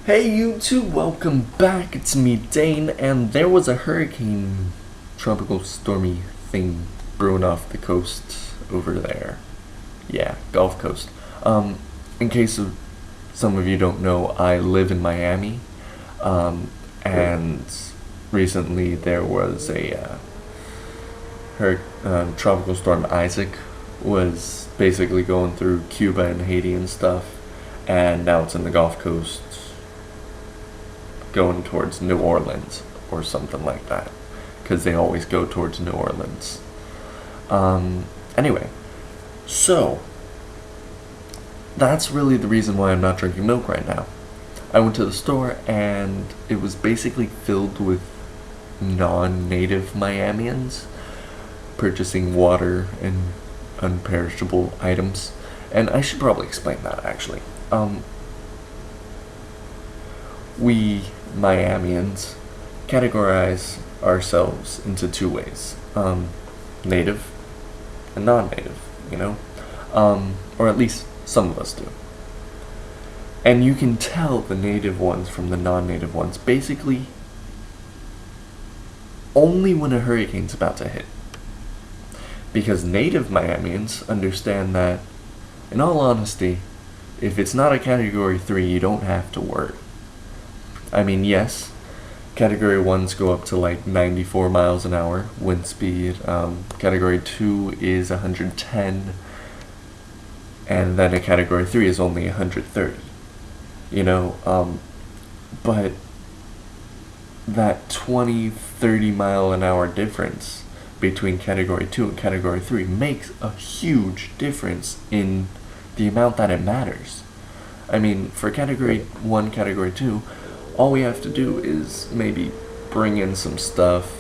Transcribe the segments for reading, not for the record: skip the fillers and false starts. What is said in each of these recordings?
Hey YouTube, welcome back. It's me, Dane, and there was a hurricane, tropical stormy thing brewing off the coast over there. Yeah, Gulf Coast. In case of some of you don't know, I live in Miami, and recently there was a tropical storm Isaac was basically going through Cuba and Haiti and stuff, and now it's in the Gulf Coast going towards New Orleans or something like that, because they always go towards New Orleans. Anyway, so that's really the reason why I'm not drinking milk right now. I went to the store and it was basically filled with non-native Miamians purchasing water and unperishable items. And I should probably explain that actually. We Miamians categorize ourselves into two ways: native and non-native, or at least some of us do. And you can tell the native ones from the non-native ones basically only when a hurricane's about to hit. Because native Miamians understand that, in all honesty, if it's not a Category 3, you don't have to worry. I mean, yes, Category 1s go up to like 94 miles an hour wind speed. Category 2 is 110, and then a Category 3 is only 130. But that 20-30 mile an hour difference between Category 2 and Category 3 makes a huge difference in the amount that it matters. I mean, for Category 1, Category 2, all we have to do is maybe bring in some stuff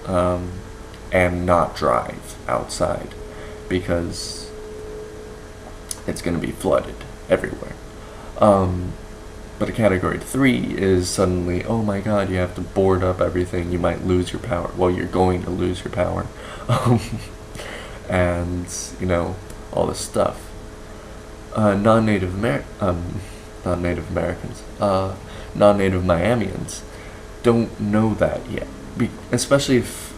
and not drive outside, because it's going to be flooded everywhere. But a Category 3 is suddenly, oh my god, you have to board up everything, you might lose your power. Well, you're going to lose your power. And, all this stuff. Non-native Americans, non-native Miamians don't know that yet. Especially if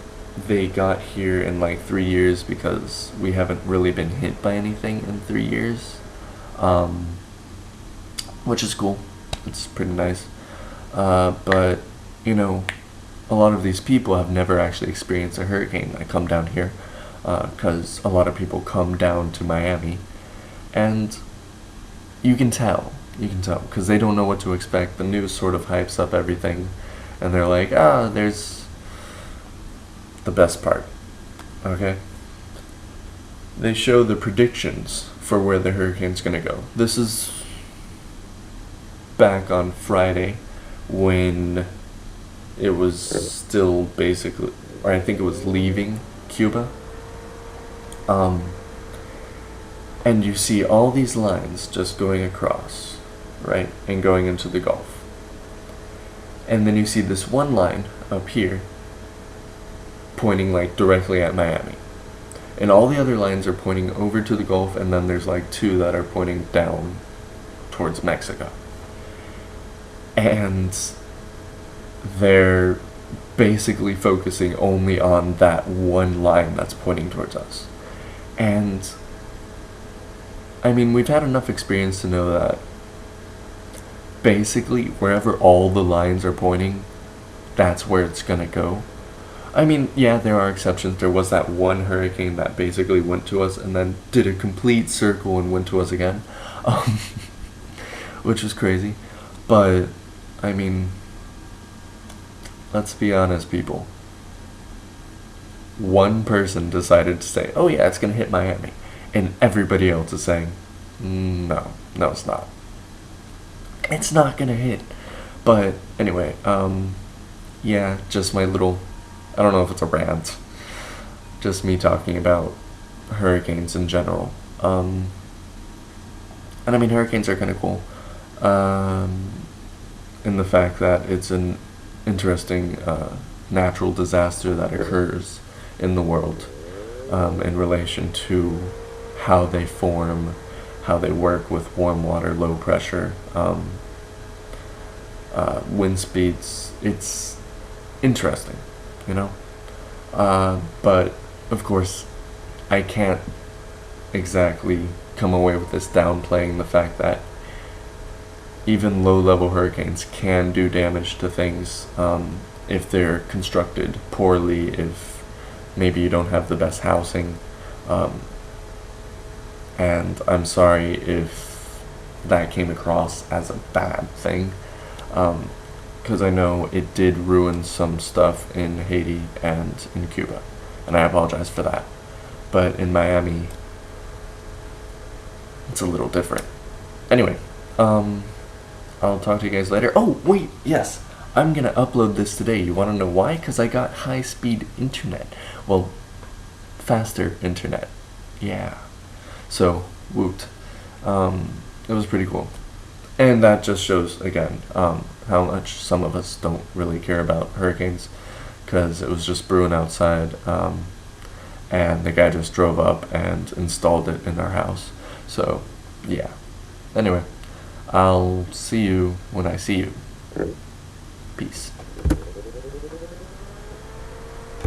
they got here in like 3 years, because we haven't really been hit by anything in 3 years. Which is cool. It's pretty nice. But, a lot of these people have never actually experienced a hurricane that come down here, because a lot of people come down to Miami, and you can tell, because they don't know what to expect. The news sort of hypes up everything, and they're like, there's the best part, okay? They show the predictions for where the hurricane's gonna go. This is back on Friday, when it was still basically, or I think it was leaving Cuba. And you see all these lines just going across, right, and going into the Gulf. And then you see this one line up here pointing like directly at Miami. And all the other lines are pointing over to the Gulf, and then there's like two that are pointing down towards Mexico. And they're basically focusing only on that one line that's pointing towards us. And I mean, we've had enough experience to know that basically wherever all the lines are pointing, that's where it's gonna go. I mean, yeah, there are exceptions. There was that one hurricane that basically went to us and then did a complete circle and went to us again, which was crazy. But I mean, let's be honest, people. One person decided to say, oh yeah, it's gonna hit Miami, and everybody else is saying, no, it's not. It's not gonna hit. But anyway, yeah, just my little, I don't know if it's a rant, just me talking about hurricanes in general. And I mean, hurricanes are kind of cool, in the fact that it's an interesting natural disaster that occurs in the world, in relation to how they form, how they work with warm water, low pressure, wind speeds. It's interesting, you know. But of course, I can't exactly come away with this downplaying the fact that even low-level hurricanes can do damage to things if they're constructed poorly, if maybe you don't have the best housing. And I'm sorry if that came across as a bad thing, because I know it did ruin some stuff in Haiti and in Cuba, and I apologize for that. But in Miami, it's a little different. Anyway, I'll talk to you guys later. Oh, wait, yes. I'm gonna upload this today. You wanna know why? Because I got high-speed internet. Well, faster internet. Yeah. So, woot. It was pretty cool. And that just shows, again, how much some of us don't really care about hurricanes. Because it was just brewing outside. And the guy just drove up and installed it in our house. So, yeah. Anyway, I'll see you when I see you. Peace.